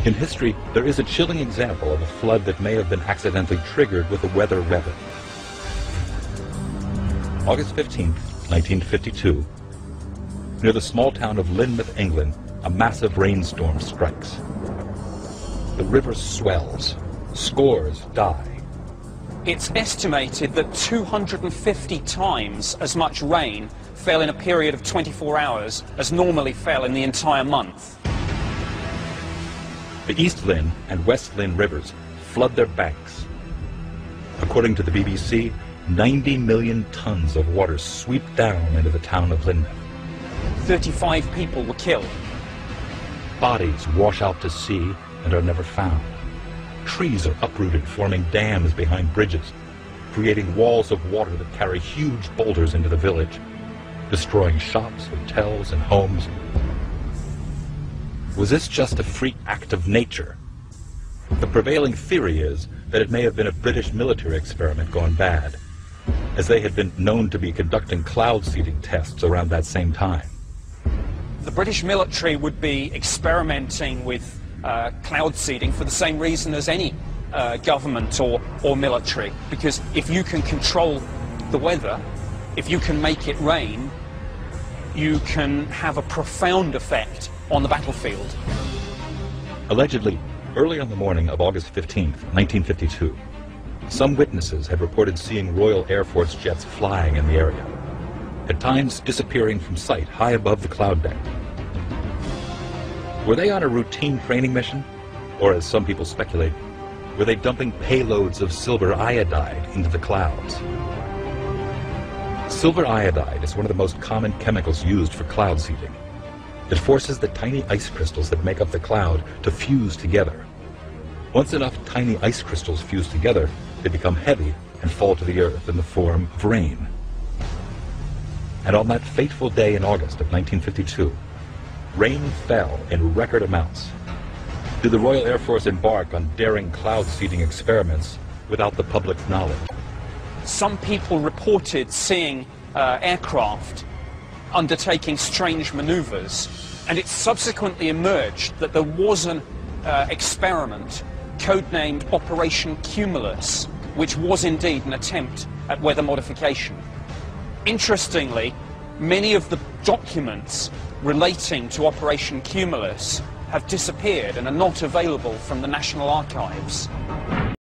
In history, there is a chilling example of a flood that may have been accidentally triggered with a weather weapon. August 15, 1952, near the small town of Lynmouth, England, a massive rainstorm strikes. The river swells. Scores die. It's estimated that 250 times as much rain fell in a period of 24 hours as normally fell in the entire month. The East Lynn and West Lynn rivers flood their banks. According to the BBC, 90 million tons of water sweep down into the town of Lynmouth. 35 people were killed. Bodies wash out to sea and are never found. Trees are uprooted, forming dams behind bridges, creating walls of water that carry huge boulders into the village, destroying shops, hotels, and homes. Was this just a freak act of nature? The prevailing theory is that it may have been a British military experiment gone bad, as they had been known to be conducting cloud seeding tests around that same time. The British military would be experimenting with cloud seeding for the same reason as any government or military, because if you can control the weather, if you can make it rain, you can have a profound effect on the battlefield. Allegedly, early on the morning of August 15, 1952, some witnesses had reported seeing Royal Air Force jets flying in the area, at times disappearing from sight high above the cloud bank. Were they on a routine training mission? Or, as some people speculate, were they dumping payloads of silver iodide into the clouds? Silver iodide is one of the most common chemicals used for cloud seeding. It forces the tiny ice crystals that make up the cloud to fuse together. Once enough tiny ice crystals fuse together, they become heavy and fall to the earth in the form of rain. And on that fateful day in August of 1952, rain fell in record amounts. Did the Royal Air Force embark on daring cloud seeding experiments without the public's knowledge? Some people reported seeing aircraft undertaking strange maneuvers, and it subsequently emerged that there was an experiment codenamed Operation Cumulus, which was indeed an attempt at weather modification. Interestingly, many of the documents relating to Operation Cumulus have disappeared and are not available from the National Archives.